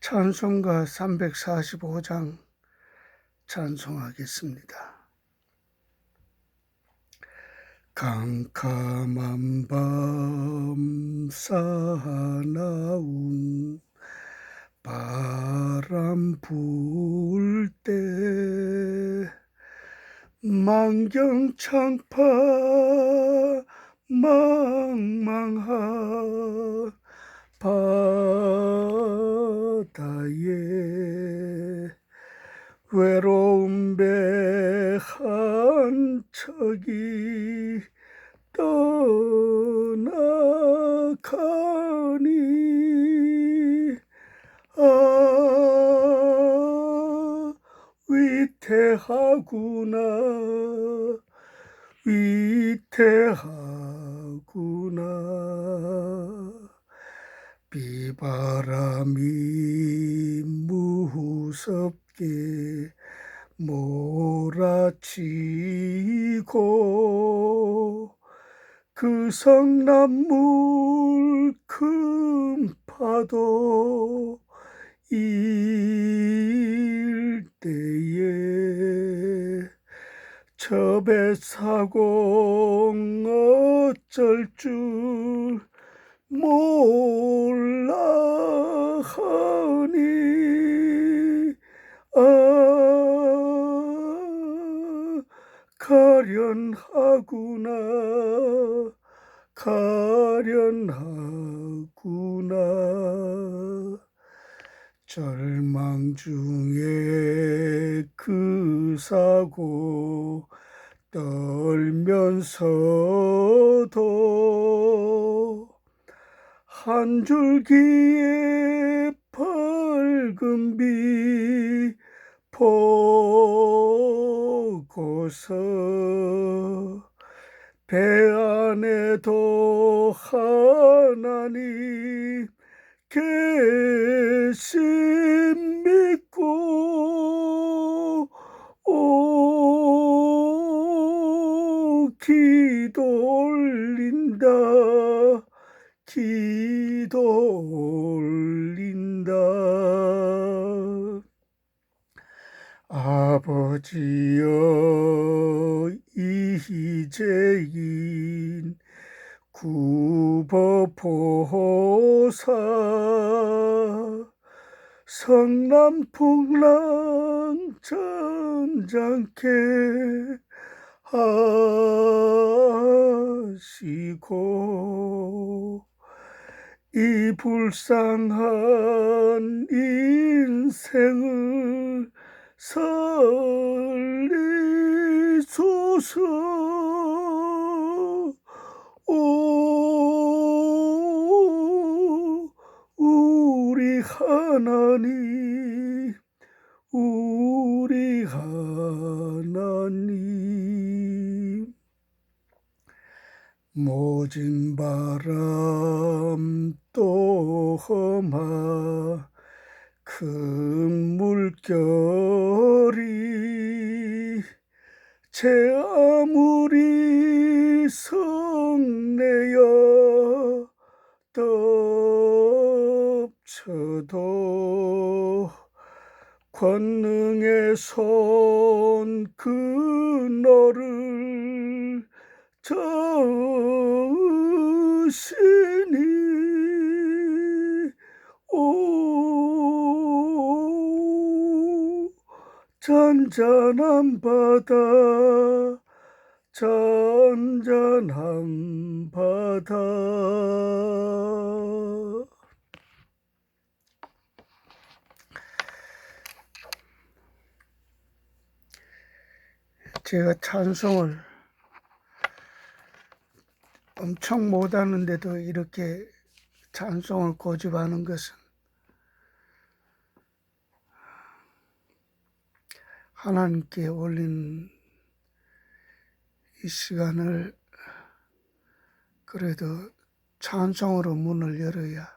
찬송가 345장 찬송하겠습니다. 캄캄한 밤 사나운 바람 불 때 만경창파 망망한 바다에 외로운 배 한 척이 떠나가니 위태하구나 위태하구나. 비바람이 무섭게 몰아치고 그 성난물 큰 파도 일 때에 저 배사공 어쩔 줄 몰라 하니 가련하구나 가련하구나. 절망 중에 그 사고 떨면서도 한 줄기의 밝은 빛 보고서 배 안에도 하나님 계심 믿고 기도 올린다 기도 올린다. 아버지여 이제인 굽어보사 성남풍랑 점잖게 하시고 이 불쌍한 인생을 살리소서. 우리 하나님 우리 하나님. 모진 바람 또 험하 큰 물결이 제 아무리 성내어 덮쳐도 권능의 손 그너를 저으시니 잔잔한 바다 잔잔한 바다. 제가 찬송을 엄청 못하는데도 이렇게 찬송을 고집하는 것은 하나님께 올린 이 시간을 그래도 찬송으로 문을 열어야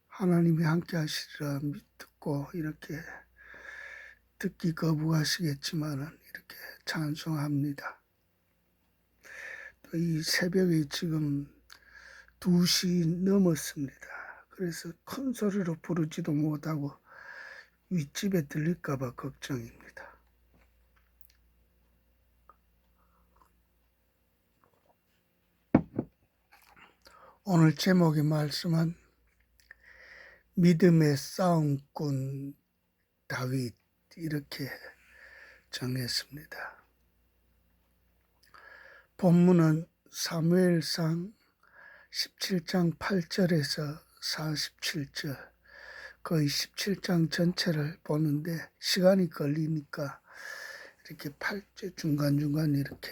하나님이 함께 하시리라 믿고 이렇게 듣기 거부하시겠지만 이렇게 찬송합니다. 또 이 새벽에 지금 2시 넘었습니다. 그래서 큰 소리로 부르지도 못하고 윗집에 들릴까봐 걱정입니다. 오늘 제목의 말씀은 믿음의 싸움꾼 다윗, 이렇게 정했습니다. 본문은 사무엘상 17장 8절에서 47절, 거의 17장 전체를 보는데 시간이 걸리니까 이렇게 8절 중간중간 이렇게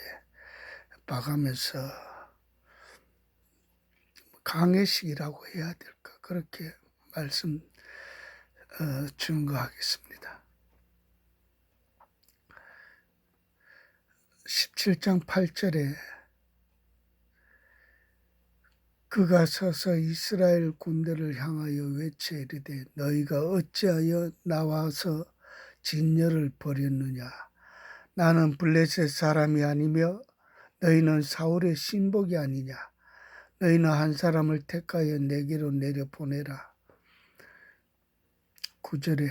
봐가면서 강해식이라고 해야 될까, 그렇게 말씀 증거하겠습니다. 17장 8절에 그가 서서 이스라엘 군대를 향하여 외쳐 이르되 너희가 어찌하여 나와서 진열을 벌였느냐. 나는 블레셋 사람이 아니며 너희는 사울의 신복이 아니냐. 너희는 한 사람을 택하여 내게로 내려보내라. 9절에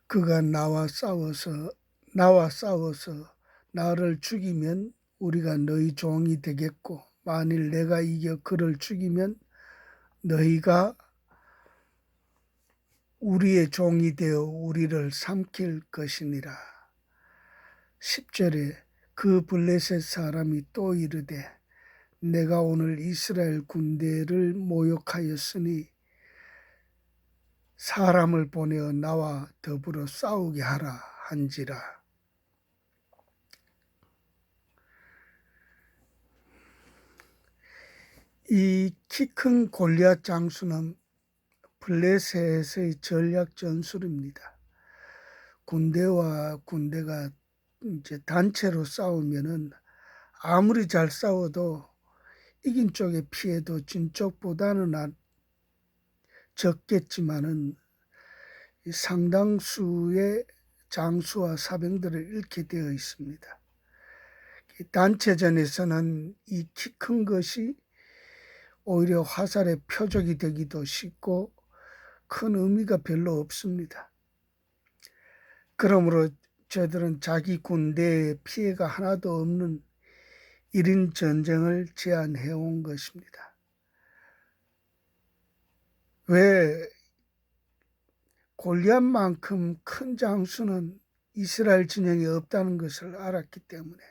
그가 나와 싸워서 나를 죽이면 우리가 너희 종이 되겠고 만일 내가 이겨 그를 죽이면 너희가 우리의 종이 되어 우리를 삼킬 것이니라. 10절에 그 블레셋 사람이 또 이르되 내가 오늘 이스라엘 군대를 모욕하였으니 사람을 보내어 나와 더불어 싸우게 하라 한지라. 이 키 큰 골리앗 장수는 블레셋의 전략 전술입니다. 군대와 군대가 이제 단체로 싸우면은 아무리 잘 싸워도 이긴 쪽의 피해도 진 쪽보다는 적겠지만은 상당수의 장수와 사병들을 잃게 되어 있습니다. 단체전에서는 이 키 큰 것이 오히려 화살의 표적이 되기도 쉽고 큰 의미가 별로 없습니다. 그러므로 저들은 자기 군대에 피해가 하나도 없는 1인 전쟁을 제안해온 것입니다. 왜 골리앗만큼 큰 장수는 이스라엘 진영에 없다는 것을 알았기 때문에,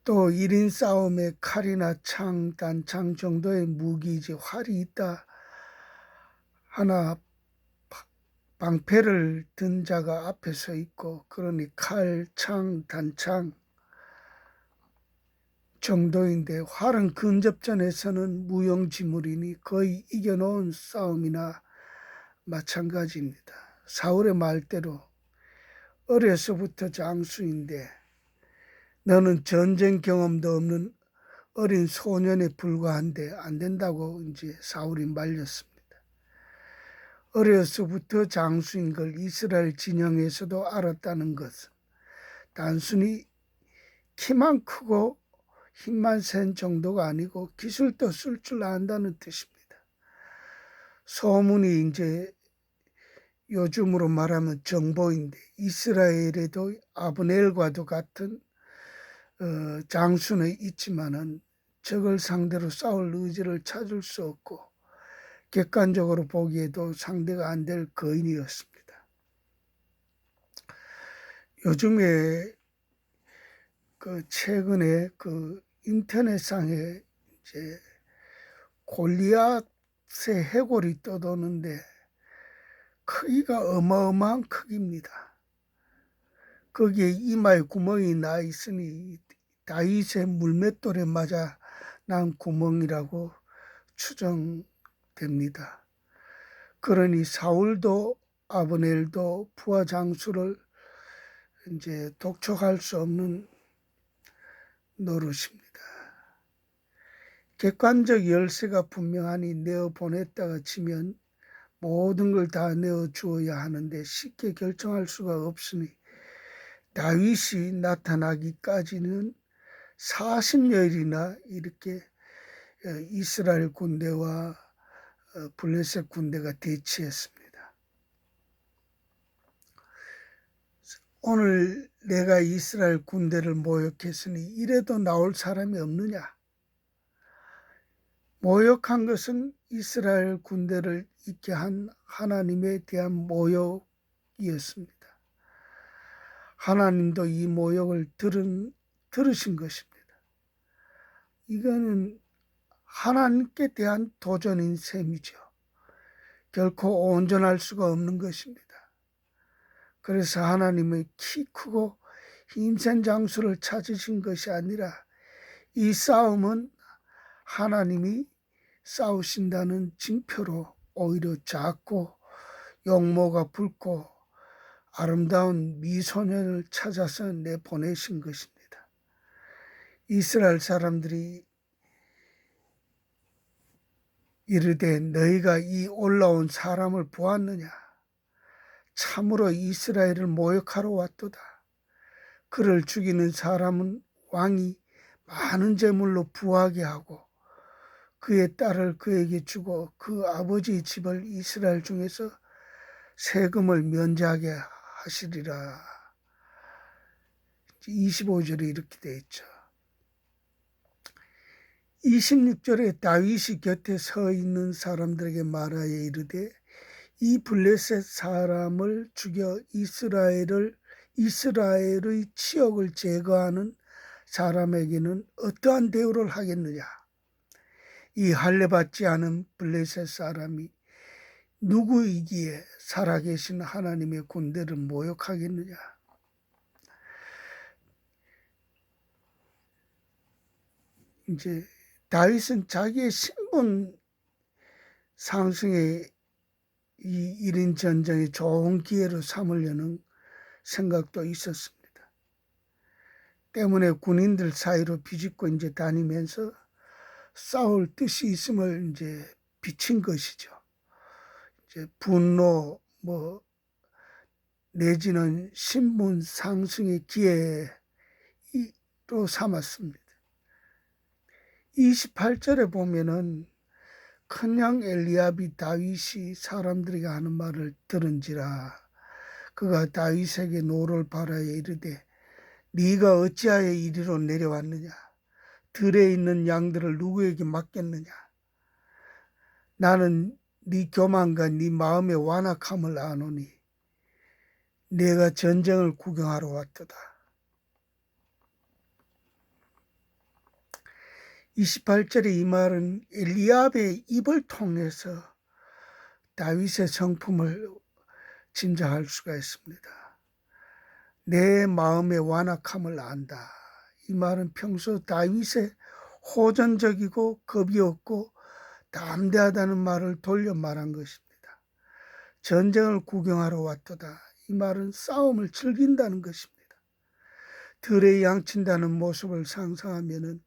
또 1인 싸움에 칼이나 창, 단창 정도의 무기이지 활이 있다 하나 방패를 든 자가 앞에 서 있고, 그러니 칼, 창, 단창 정도인데 활은 근접전에서는 무용지물이니 거의 이겨놓은 싸움이나 마찬가지입니다. 사울의 말대로 어려서부터 장수인데 너는 전쟁 경험도 없는 어린 소년에 불과한데 안 된다고 이제 사울이 말렸습니다. 어려서부터 장수인 걸 이스라엘 진영에서도 알았다는 것은 단순히 키만 크고 힘만 센 정도가 아니고 기술도 쓸 줄 안다는 뜻입니다. 소문이 이제 요즘으로 말하면 정보인데 이스라엘에도 아브넬과도 같은 장수는 있지만은 적을 상대로 싸울 의지를 찾을 수 없고 객관적으로 보기에도 상대가 안 될 거인이었습니다. 요즘에 최근에 인터넷상에 이제 골리앗의 해골이 떠도는데 크기가 어마어마한 크기입니다. 거기에 이마에 구멍이 나 있으니 다윗의 물맷돌에 맞아 난 구멍이라고 추정됩니다. 그러니 사울도 아브넬도 부하 장수를 이제 독촉할 수 없는 노릇입니다. 객관적 열쇠가 분명하니 내어 보냈다가 치면 모든 걸 다 내어 주어야 하는데 쉽게 결정할 수가 없으니 다윗이 나타나기까지는 40여일이나 이렇게 이스라엘 군대와 블레셋 군대가 대치했습니다. 오늘 내가 이스라엘 군대를 모욕했으니 이래도 나올 사람이 없느냐? 모욕한 것은 이스라엘 군대를 있게 한 하나님에 대한 모욕이었습니다. 하나님도 이 모욕을 들으신 것입니다. 이거는 하나님께 대한 도전인 셈이죠. 결코 온전할 수가 없는 것입니다. 그래서 하나님의 키 크고 힘센 장수를 찾으신 것이 아니라 이 싸움은 하나님이 싸우신다는 징표로 오히려 작고 용모가 붉고 아름다운 미소년을 찾아서 내보내신 것입니다. 이스라엘 사람들이 이르되 너희가 이 올라온 사람을 보았느냐? 참으로 이스라엘을 모욕하러 왔도다. 그를 죽이는 사람은 왕이 많은 재물로 부하게 하고 그의 딸을 그에게 주고 그 아버지의 집을 이스라엘 중에서 세금을 면제하게 하시리라. 25절에 이렇게 되어 있죠. 26절에 다윗이 곁에 서 있는 사람들에게 말하여 이르되 이 블레셋 사람을 죽여 이스라엘의 치욕을 제거하는 사람에게는 어떠한 대우를 하겠느냐? 이 할례받지 않은 블레셋 사람이 누구이기에 살아계신 하나님의 군대를 모욕하겠느냐? 이제 다윗은 자기의 신분 상승에 이 1인 전쟁의 좋은 기회로 삼으려는 생각도 있었습니다. 때문에 군인들 사이로 비집고 이제 다니면서 싸울 뜻이 있음을 이제 비친 것이죠. 이제 분노 내지는 신분 상승의 기회로 삼았습니다. 28절에 보면은 큰 양 엘리압이 다윗이 사람들에게 하는 말을 들은지라 그가 다윗에게 노를 바라여 이르되 네가 어찌하여 이리로 내려왔느냐? 들에 있는 양들을 누구에게 맡겼느냐? 나는 네 교만과 네 마음의 완악함을 아노니 내가 전쟁을 구경하러 왔도다. 28절의 이 말은 엘리압의 입을 통해서 다윗의 성품을 짐작할 수가 있습니다. 내 마음의 완악함을 안다. 이 말은 평소 다윗의 호전적이고 겁이 없고 담대하다는 말을 돌려 말한 것입니다. 전쟁을 구경하러 왔도다. 이 말은 싸움을 즐긴다는 것입니다. 들에 양친다는 모습을 상상하면은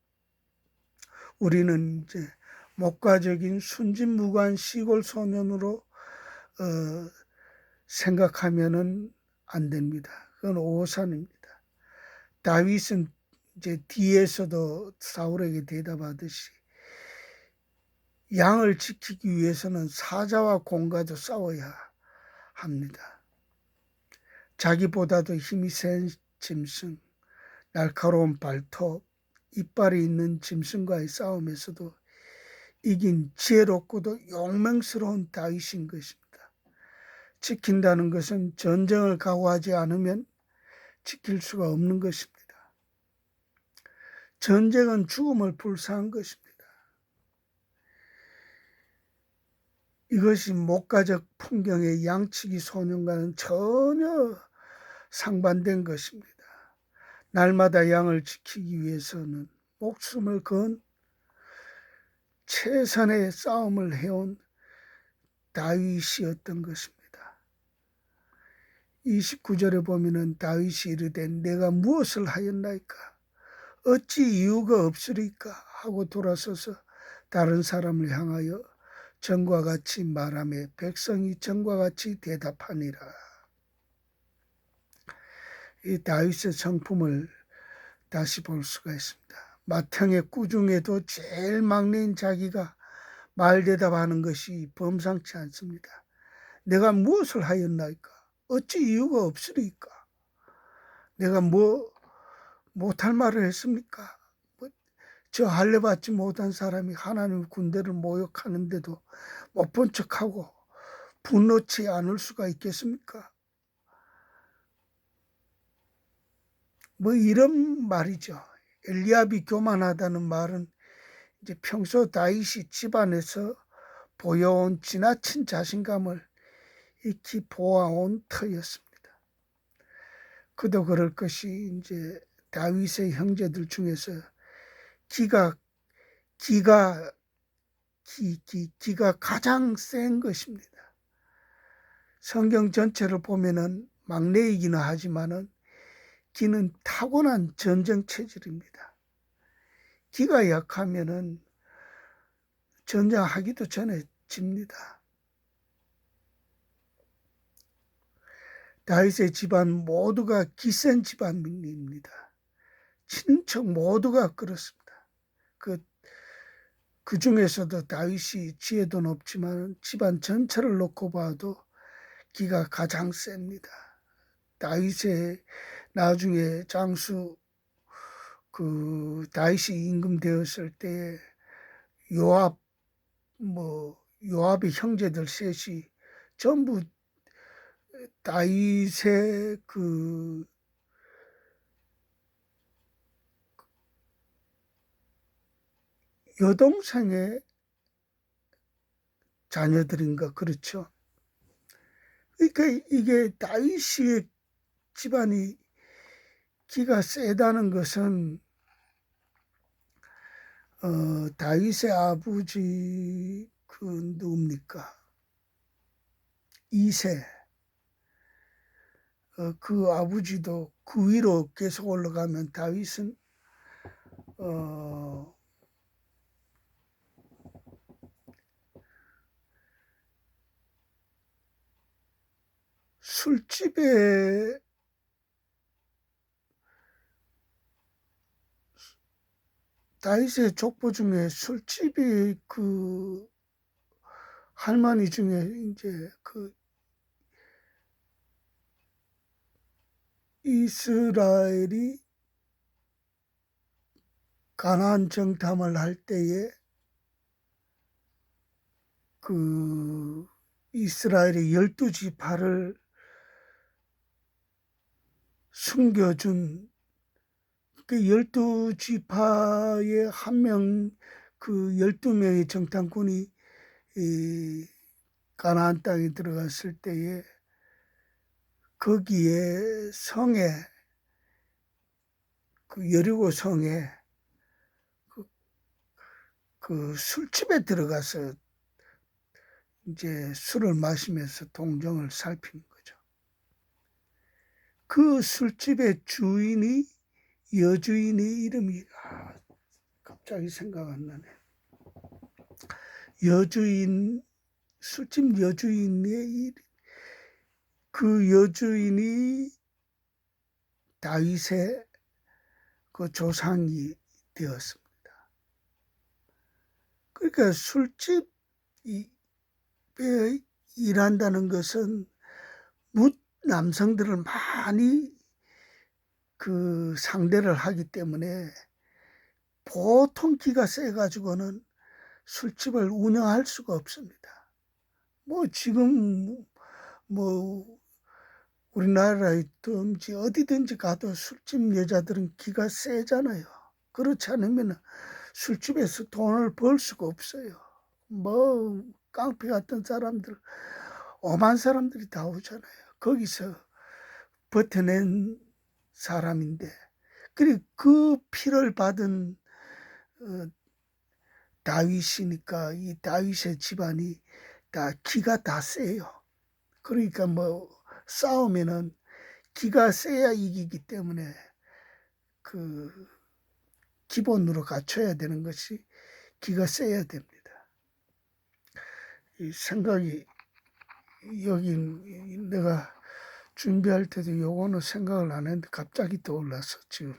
우리는 이제 목가적인 순진무구한 시골 소년으로 생각하면은 안 됩니다. 그건 오산입니다. 다윗은 이제 뒤에서도 사울에게 대답하듯이 양을 지키기 위해서는 사자와 공과도 싸워야 합니다. 자기보다도 힘이 센 짐승, 날카로운 발톱, 이빨이 있는 짐승과의 싸움에서도 이긴 지혜롭고도 용맹스러운 다윗인 것입니다. 지킨다는 것은 전쟁을 각오하지 않으면 지킬 수가 없는 것입니다. 전쟁은 죽음을 불사한 것입니다. 이것이 목가적 풍경의 양치기 소년과는 전혀 상반된 것입니다. 날마다 양을 지키기 위해서는 목숨을 건 최선의 싸움을 해온 다윗이었던 것입니다. 29절에 보면은 다윗이 이르되 내가 무엇을 하였나이까? 어찌 이유가 없으리까? 하고 돌아서서 다른 사람을 향하여 전과 같이 말하며 백성이 전과 같이 대답하니라. 이 다윗의 성품을 다시 볼 수가 있습니다. 맏형의 꾸중에도 제일 막내인 자기가 말 대답하는 것이 범상치 않습니다. 내가 무엇을 하였나이까? 어찌 이유가 없으리까? 내가 뭐 못할 말을 했습니까? 저 할례받지 못한 사람이 하나님의 군대를 모욕하는데도 못 본 척하고 분노치 않을 수가 있겠습니까? 뭐 이런 말이죠. 엘리압이 교만하다는 말은 이제 평소 다윗이 집안에서 보여온 지나친 자신감을 익히 보아온 터였습니다. 그도 그럴 것이 이제 다윗의 형제들 중에서 기가 가장 센 것입니다. 성경 전체를 보면은 막내이기는 하지만은 기는 타고난 전쟁 체질입니다. 기가 약하면은 전쟁하기도 전에 집니다. 다윗의 집안 모두가 기센 집안입니다. 친척 모두가 그렇습니다. 그 중에서도 다윗이 지혜도 높지만 집안 전체를 놓고 봐도 기가 가장 셉니다. 다윗의 나중에 장수 다윗이 임금되었을 때 요압의 형제들 셋이 전부 다윗의 여동생의 자녀들인가 그렇죠. 그러니까 이게 다윗의 집안이 기가 세다는 것은 다윗의 아버지 누굽니까? 이세. 그 아버지도 그 위로 계속 올라가면 다윗은 술집에 다윗의 족보 중에 술집이 할머니 중에 이제 이스라엘이 가나안 정탐을 할 때에 이스라엘의 12지파를 숨겨준 12지파의 한 명, 12명의 정탐꾼이 가나안 땅에 들어갔을 때에 거기에 성에 여리고 성에 술집에 들어가서 이제 술을 마시면서 동정을 살피는 거죠. 그 술집의 여주인의 이름이 갑자기 생각 안 나네. 술집 여주인의 여주인이 다윗의 조상이 되었습니다. 그러니까 술집에 일한다는 것은 남성들을 많이 상대를 하기 때문에 보통 기가 세가지고는 술집을 운영할 수가 없습니다. 지금 우리나라에든지 어디든지 가도 술집 여자들은 기가 세잖아요. 그렇지 않으면 술집에서 돈을 벌 수가 없어요. 깡패 같은 사람들, 엄한 사람들이 다 오잖아요. 거기서 버텨낸 사람인데, 그리고 그 피를 받은 다윗이니까 이 다윗의 집안이 다 기가 다 세요. 그러니까 싸우면은 기가 세야 이기기 때문에 기본으로 갖춰야 되는 것이 기가 세야 됩니다. 이 생각이 여기 내가 준비할 때도 요거는 생각을 안 했는데 갑자기 떠올라서 지금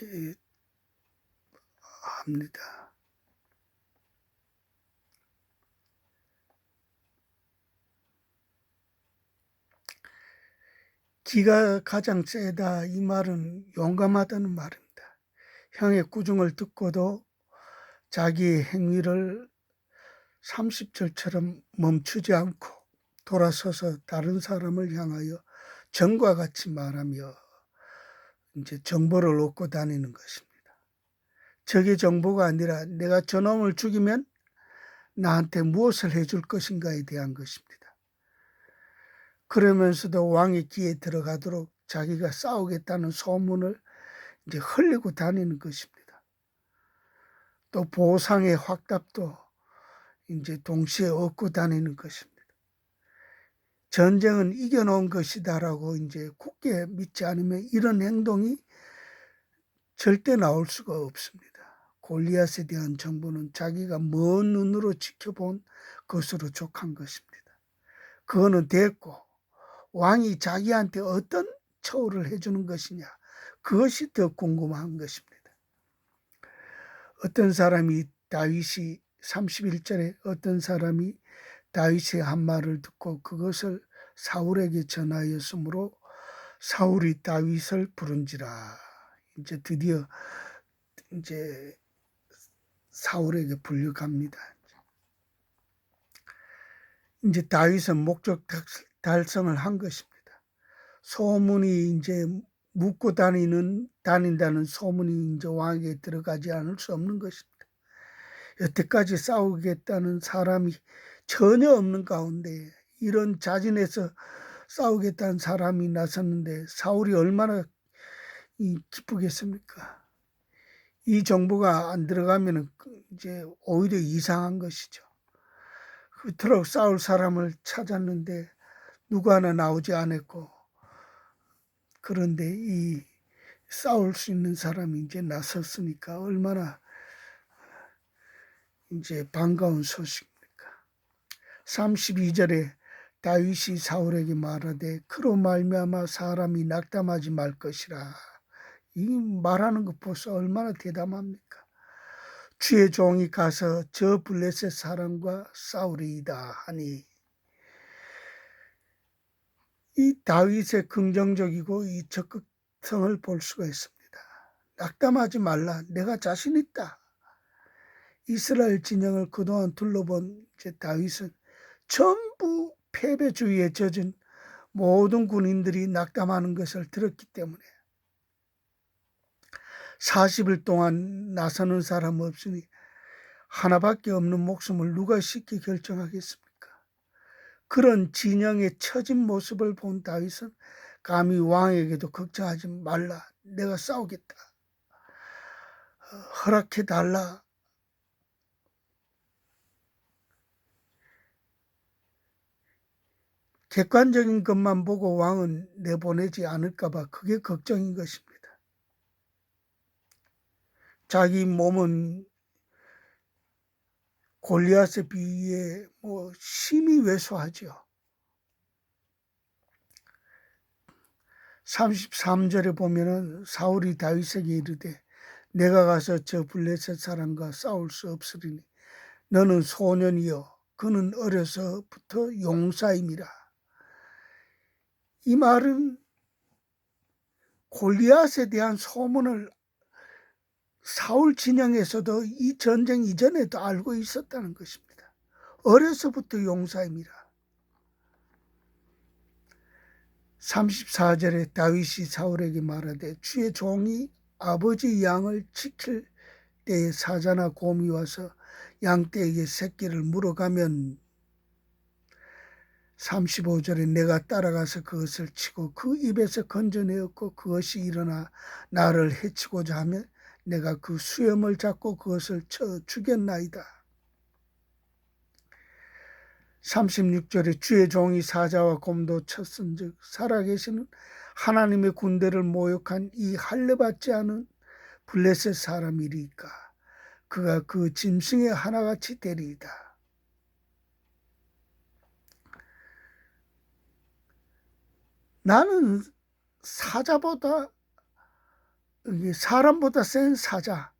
이렇게 합니다. 기가 가장 세다, 이 말은 용감하다는 말입니다. 형의 꾸중을 듣고도 자기의 행위를 30절처럼 멈추지 않고 돌아서서 다른 사람을 향하여 정과 같이 말하며 이제 정보를 얻고 다니는 것입니다. 저게 정보가 아니라 내가 저놈을 죽이면 나한테 무엇을 해줄 것인가에 대한 것입니다. 그러면서도 왕의 귀에 들어가도록 자기가 싸우겠다는 소문을 이제 흘리고 다니는 것입니다. 또 보상의 확답도 이제 동시에 얻고 다니는 것입니다. 전쟁은 이겨놓은 것이다라고 이제 굳게 믿지 않으면 이런 행동이 절대 나올 수가 없습니다. 골리앗에 대한 정보는 자기가 먼 눈으로 지켜본 것으로 족한 것입니다. 그거는 됐고 왕이 자기한테 어떤 처우를 해주는 것이냐, 그것이 더 궁금한 것입니다. 어떤 사람이 다윗이 31절에 어떤 사람이 다윗의 한 말을 듣고 그것을 사울에게 전하였으므로 사울이 다윗을 부른지라. 이제 드디어 이제 사울에게 불려갑니다. 이제 다윗은 목적 달성을 한 것입니다. 소문이 이제 묻고 다닌다는 소문이 이제 왕에게 들어가지 않을 수 없는 것입니다. 여태까지 싸우겠다는 사람이 전혀 없는 가운데 이런 자진해서 싸우겠다는 사람이 나섰는데 사울이 얼마나 기쁘겠습니까? 이 정보가 안 들어가면 이제 오히려 이상한 것이죠. 그토록 싸울 사람을 찾았는데 누구 하나 나오지 않았고, 그런데 이 싸울 수 있는 사람이 이제 나섰으니까 얼마나 이제 반가운 소식입니까? 32절에 다윗이 사울에게 말하되 그로 말미암아 사람이 낙담하지 말 것이라. 이 말하는 것 보소 얼마나 대담합니까? 주의 종이 가서 저 블레셋 사람과 싸우리이다 하니, 이 다윗의 긍정적이고 이 적극성을 볼 수가 있습니다. 낙담하지 말라. 내가 자신 있다. 이스라엘 진영을 그동안 둘러본 이제 다윗은 전부 패배주의에 젖은 모든 군인들이 낙담하는 것을 들었기 때문에 40일 동안 나서는 사람 없으니 하나밖에 없는 목숨을 누가 쉽게 결정하겠습니까? 그런 진영의 처진 모습을 본 다윗은 감히 왕에게도 걱정하지 말라. 내가 싸우겠다. 허락해달라. 객관적인 것만 보고 왕은 내보내지 않을까봐 그게 걱정인 것입니다. 자기 몸은 골리앗에 비해 심히 왜소하죠. 33절에 보면은 사울이 다윗에게 이르되 내가 가서 저 블레셋 사람과 싸울 수 없으리니 너는 소년이요 그는 어려서부터 용사임이라. 이 말은 골리앗에 대한 소문을 사울 진영에서도 이 전쟁 이전에도 알고 있었다는 것입니다. 어려서부터 용사임이라. 34절에 다윗이 사울에게 말하되 주의 종이 아버지 양을 지킬 때에 사자나 곰이 와서 양떼에게 새끼를 물어가면 35절에 내가 따라가서 그것을 치고 그 입에서 건져내었고 그것이 일어나 나를 해치고자 하면 내가 그 수염을 잡고 그것을 쳐 죽였나이다. 36절에 주의 종이 사자와 곰도 쳤은즉 살아계시는 하나님의 군대를 모욕한 이 할례받지 않은 블레셋 사람이리까 그가 그 짐승의 하나같이 되리이다. 나는 사자보다 이게 사람보다 센 사자,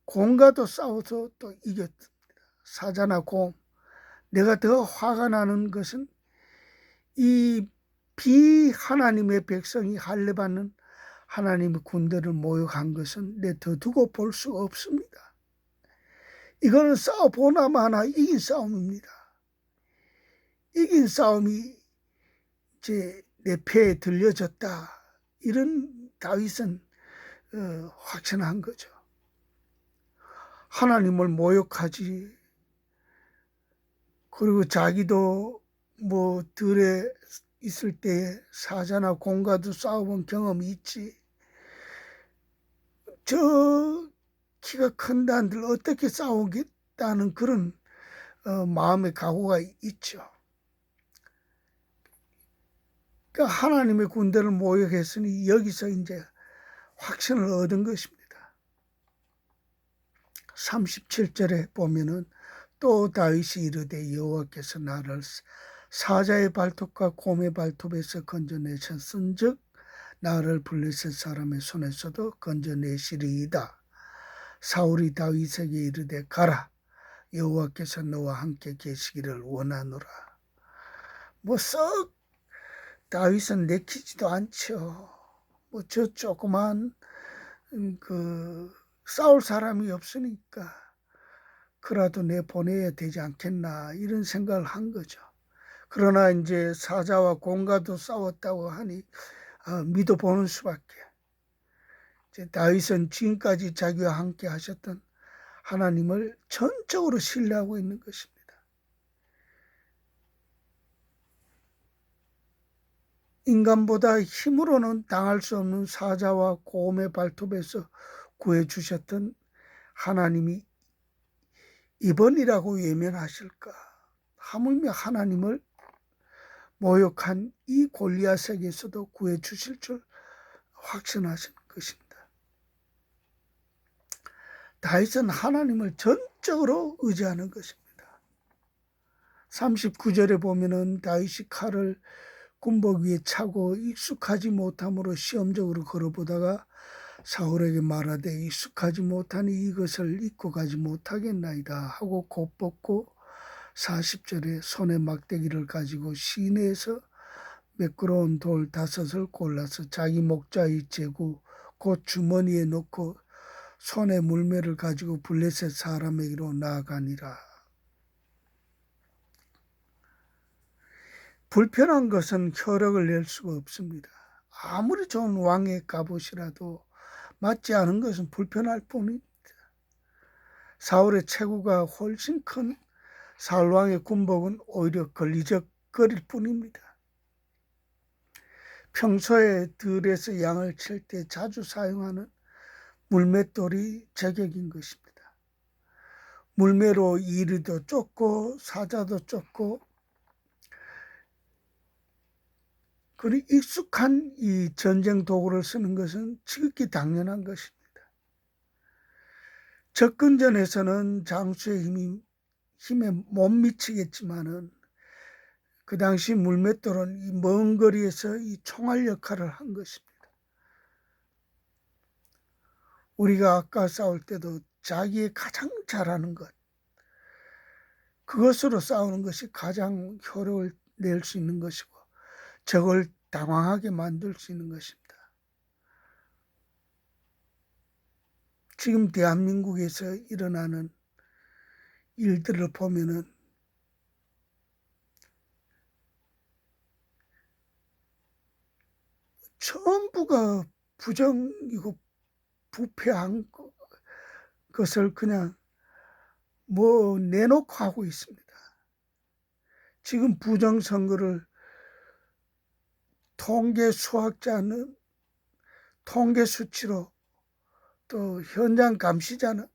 곰과도 싸워서 또 이겼습니다. 사자나 곰. 내가 더 화가 나는 것은 이 비하나님의 백성이 할례받는 하나님의 군대를 모욕한 것은 내 더 두고 볼 수 없습니다. 이거는 싸워보나 마나 이긴 싸움입니다. 이긴 싸움이 이제 내 패에 들려졌다. 이런 다윗은 확신한 거죠. 하나님을 모욕하지. 그리고 자기도 뭐 들에 있을 때 사자나 곰과도 싸워본 경험이 있지. 저 키가 큰 단들 어떻게 싸우겠다는 그런 마음의 각오가 있죠. 그러니까 하나님의 군대를 모욕했으니 여기서 이제 확신을 얻은 것입니다. 37절에 보면은 또 다윗이 이르되 여호와께서 나를 사자의 발톱과 곰의 발톱에서 건져내셨은즉 나를 블레셋 사람의 손에서도 건져내시리이다. 사울이 다윗에게 이르되 가라 여호와께서 너와 함께 계시기를 원하노라. 뭐 썩 다윗은 내키지도 않죠. 뭐 저 조그만 싸울 사람이 없으니까 그라도 내 보내야 되지 않겠나 이런 생각을 한 거죠. 그러나 이제 사자와 곰과도 싸웠다고 하니 믿어보는 수밖에. 이제 다윗은 지금까지 자기와 함께 하셨던 하나님을 전적으로 신뢰하고 있는 것입니다. 인간보다 힘으로는 당할 수 없는 사자와 곰의 발톱에서 구해주셨던 하나님이 이번이라고 외면하실까? 하물며 하나님을 모욕한 이 골리앗에게서도 구해주실 줄 확신하신 것입니다. 다윗은 하나님을 전적으로 의지하는 것입니다. 39절에 보면은 다윗이 칼을 군복 위에 차고 익숙하지 못함으로 시험적으로 걸어보다가 사울에게 말하되 익숙하지 못하니 이것을 입고 가지 못하겠나이다 하고 곧 벗고 40절에 손에 막대기를 가지고 시내에서 매끄러운 돌 5을 골라서 자기 목자의 제구 곧 주머니에 넣고 손에 물매를 가지고 블레셋 사람에게로 나아가니라. 불편한 것은 혈액을 낼 수가 없습니다. 아무리 좋은 왕의 갑옷이라도 맞지 않은 것은 불편할 뿐입니다. 사울의 체구가 훨씬 큰 사울 왕의 군복은 오히려 걸리적거릴 뿐입니다. 평소에 들에서 양을 칠 때 자주 사용하는 물맷돌이 제격인 것입니다. 물매로 이리도 쫓고 사자도 쫓고 그리 익숙한 이 전쟁 도구를 쓰는 것은 지극히 당연한 것입니다. 접근전에서는 장수의 힘에 못 미치겠지만은 그 당시 물맷돌은 이 먼 거리에서 이 총알 역할을 한 것입니다. 우리가 아까 싸울 때도 자기의 가장 잘하는 것, 그것으로 싸우는 것이 가장 효력을 낼 수 있는 것이고 적을 당황하게 만들 수 있는 것입니다. 지금 대한민국에서 일어나는 일들을 보면은 전부가 부정이고 부패한 것을 그냥 뭐 내놓고 하고 있습니다. 지금 부정선거를 통계 수학자는 통계 수치로 또 현장 감시자는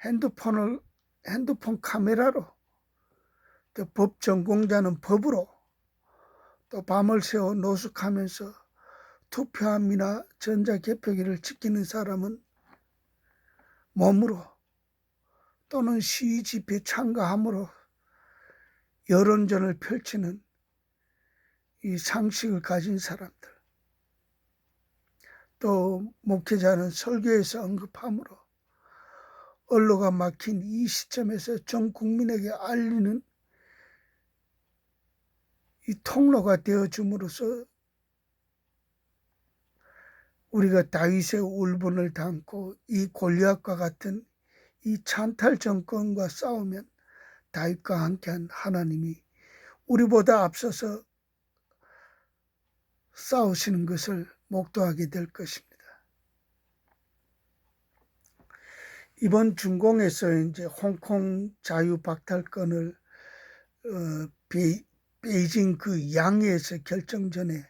핸드폰 카메라로 또 법 전공자는 법으로 또 밤을 새워 노숙하면서 투표함이나 전자개표기를 지키는 사람은 몸으로 또는 시위 집회에 참가함으로 여론전을 펼치는 이 상식을 가진 사람들, 또 목회자는 설교에서 언급함으로 언로가 막힌 이 시점에서 전 국민에게 알리는 이 통로가 되어줌으로써 우리가 다윗의 울분을 담고 이 골리앗과 같은 이 찬탈 정권과 싸우면 다윗과 함께한 하나님이 우리보다 앞서서 싸우시는 것을 목도하게 될 것입니다. 이번 준공에서 이제 홍콩 자유 박탈권을 베이징 그 양해에서 결정 전에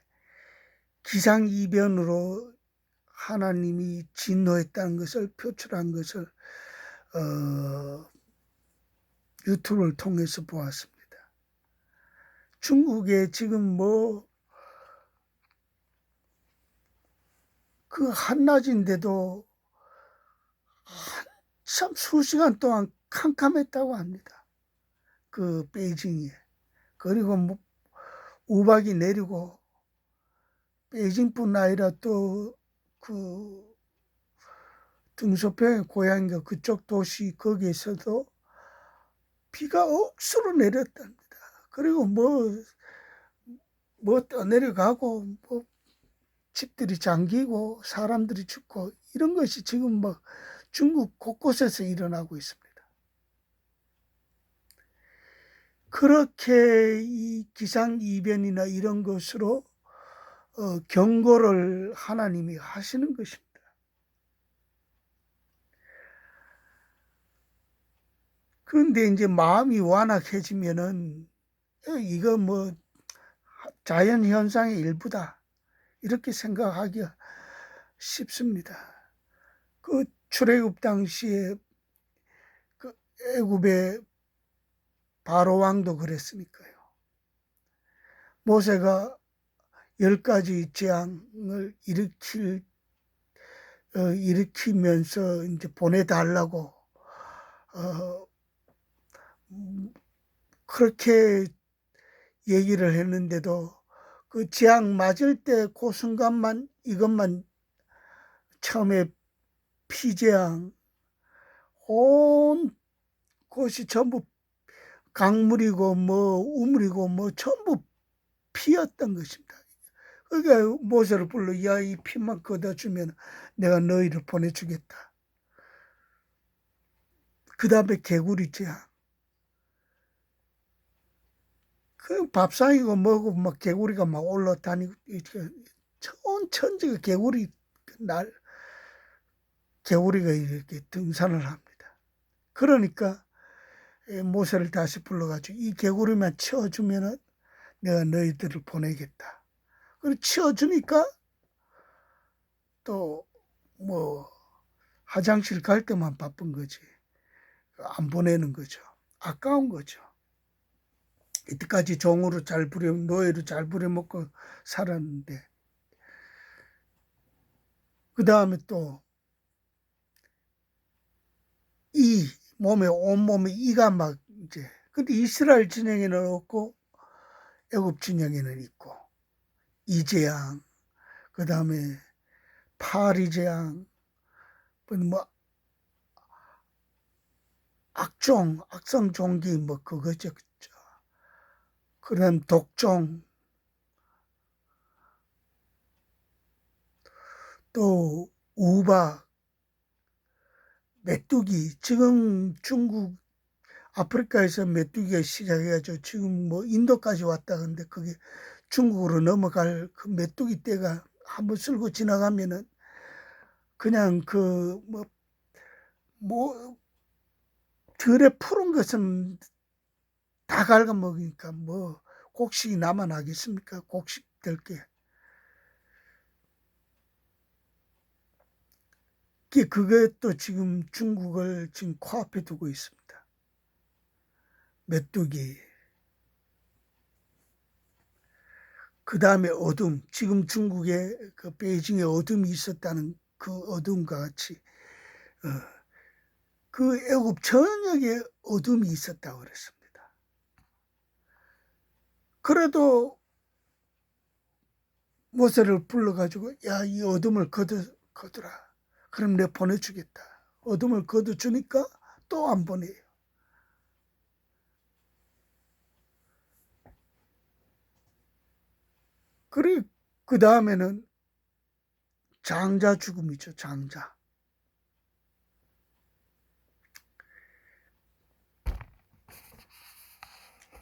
기상이변으로 하나님이 진노했다는 것을 표출한 것을 유튜브를 통해서 보았습니다. 중국에 지금 그 한낮인데도 한참 수시간 동안 캄캄했다고 합니다. 그 베이징에. 그리고 우박이 내리고 베이징뿐 아니라 또 그 등소평의 고향인가 그쪽 도시 거기에서도 비가 억수로 내렸답니다. 그리고 떠내려가고 집들이 잠기고 사람들이 죽고 이런 것이 지금 중국 곳곳에서 일어나고 있습니다. 그렇게 이 기상이변이나 이런 것으로 경고를 하나님이 하시는 것입니다. 그런데 이제 마음이 완악해지면은 이거 자연현상의 일부다 이렇게 생각하기가 쉽습니다. 그 출애굽 당시에 그 애굽의 바로 왕도 그랬으니까요. 모세가 10가지 재앙을 일으키면서 이제 보내달라고 그렇게 얘기를 했는데도 그 재앙 맞을 때 그 순간만 이것만 처음에 피재앙 온 곳이 전부 강물이고 우물이고 전부 피였던 것입니다. 그러니까 모세를 불러 야 이 피만 걷어주면 내가 너희를 보내주겠다. 그 다음에 개구리 재앙. 그 밥상이고 뭐고 개구리가 올라다니고 온 천지가 개구리가 이렇게 등산을 합니다. 그러니까 모세를 다시 불러가지고 이 개구리만 치워주면은 내가 너희들을 보내겠다. 그리고 치워주니까 또 화장실 갈 때만 바쁜 거지 안 보내는 거죠. 아까운 거죠. 이때까지 종으로 노예로 잘 부려먹고 살았는데 그 다음에 또 온몸에 이가 이제 근데 이스라엘 진영에는 없고 애굽 진영에는 있고 이재앙 그 다음에 파리재앙 악성종기 그거죠. 그다음 독종 또 우박 메뚜기 지금 중국 아프리카에서 메뚜기가 시작해가지고 지금 인도까지 왔다 근데 그게 중국으로 넘어갈 그 메뚜기 떼가 한번 쓸고 지나가면은 그냥 들에 푸른 것은 다 갉아먹으니까 곡식이 남아나겠습니까? 곡식 될 게. 그것도 지금 중국을 지금 코앞에 두고 있습니다. 메뚜기. 그 다음에 어둠. 지금 중국에 그 베이징에 어둠이 있었다는 그 어둠과 같이 그 애굽 전역에 어둠이 있었다고 그랬습니다. 그래도 모세를 불러가지고 야, 이 어둠을 거두라. 그럼 내가 보내주겠다. 어둠을 거둬주니까 또 안 보내요. 그리고 그 다음에는 장자 죽음이죠. 장자.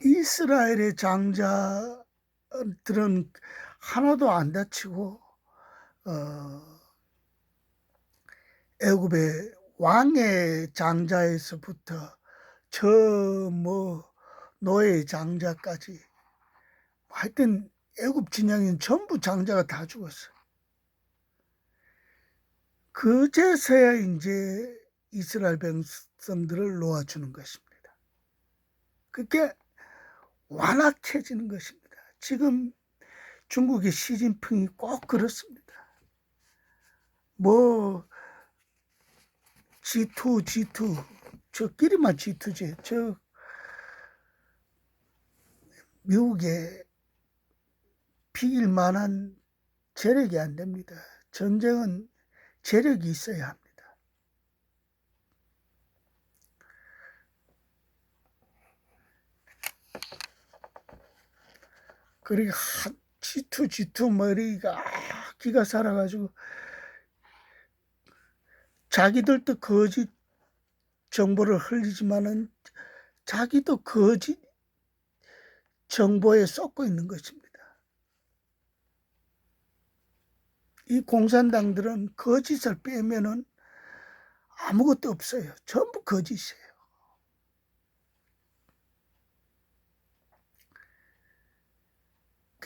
이스라엘의 장자들은 하나도 안 다치고 애굽의 왕의 장자에서부터 저 뭐 노예 장자까지 하여튼 애굽 진영인 전부 장자가 다 죽었어요. 그제서야 이제 이스라엘 백성들을 놓아주는 것입니다. 그게 완악해지는 것입니다. 지금 중국의 시진핑이 꼭 그렇습니다. 뭐 G2 저끼리만 G2지. 저 미국에 비길 만한 재력이 안 됩니다. 전쟁은 재력이 있어야 합니다. 그리고 G2 머리가 기가 살아가지고 자기들도 거짓 정보를 흘리지만은 자기도 거짓 정보에 쏟고 있는 것입니다. 이 공산당들은 거짓을 빼면은 아무것도 없어요. 전부 거짓이에요.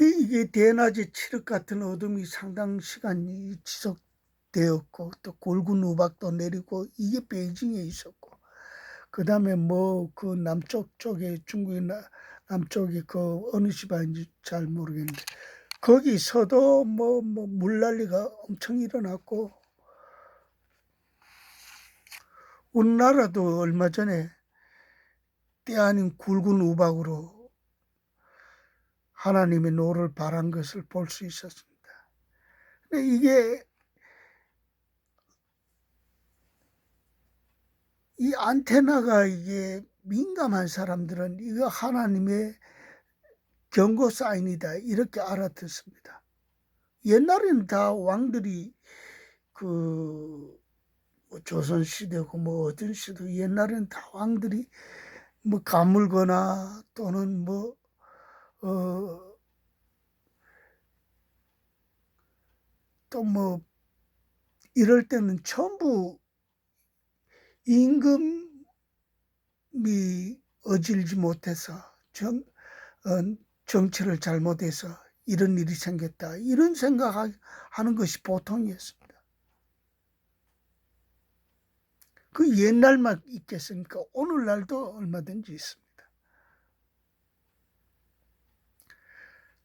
이게 대낮에 칠흑 같은 어둠이 상당 시간이 지속되었고 또 굵은 우박도 내리고 이게 베이징에 있었고 그 다음에 뭐 그 남쪽 쪽에 중국의 남쪽이 그 어느 지방인지 잘 모르겠는데 거기서도 뭐 물난리가 엄청 일어났고 우리나라도 얼마 전에 때 아닌 굵은 우박으로 하나님의 노를 바란 것을 볼 수 있었습니다. 근데 이게 이 안테나가 이게 민감한 사람들은 이거 하나님의 경고 사인이다 이렇게 알아듣습니다. 옛날에는 다 왕들이 그 조선 시대고 뭐 어떤 시대 옛날에는 다 왕들이 뭐 가물거나 또는 뭐 또 뭐 이럴 때는 전부 임금이 어질지 못해서 정치를 잘못해서 이런 일이 생겼다 이런 생각하는 것이 보통이었습니다. 그 옛날만 있겠습니까? 오늘날도 얼마든지 있습니다.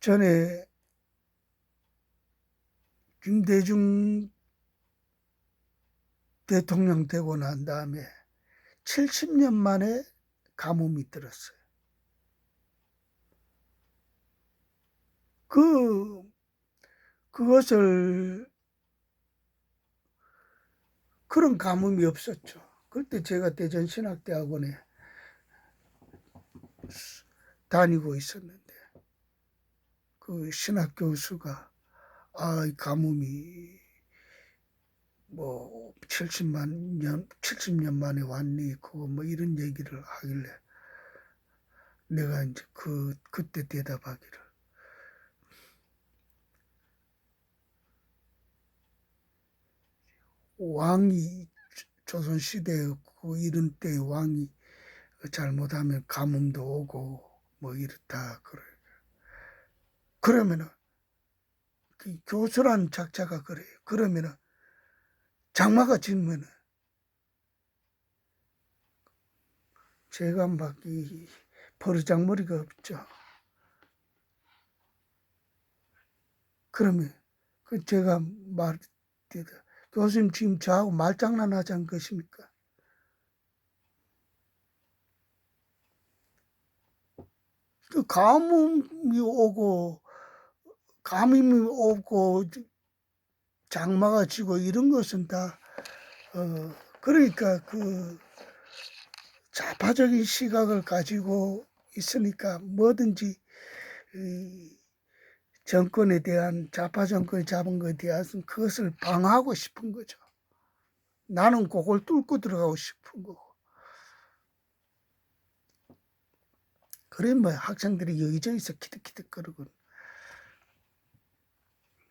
전에 김대중 대통령 되고 난 다음에 70년 만에 가뭄이 들었어요. 그것을 그런 가뭄이 없었죠. 그때 제가 대전신학대학원에 다니고 있었는데 그 신학 교수가 이 가뭄이 뭐 70년 만에 왔니? 그거 뭐 이런 얘기를 하길래 내가 이제 그때 대답하기를 왕이 조선시대였고 이런 때 왕이 잘못하면 가뭄도 오고 뭐 이렇다 그래. 그러면은 그 교수란 작자가 그래요. 그러면은 장마가 지면은 제가 막 이 버르장머리가 없죠. 그러면 제가 말대다 교수님 지금 저하고 말장난하지 않은 것입니까? 그 가뭄이 오고 감염이 오고 장마가 지고 이런 것은 다 그러니까 그 좌파적인 시각을 가지고 있으니까 뭐든지 이 정권에 대한 좌파 정권이 잡은 것에 대해서 그것을 방어하고 싶은 거죠. 나는 그걸 뚫고 들어가고 싶은 거고. 그래 뭐 학생들이 여기저기서 키득키득거리고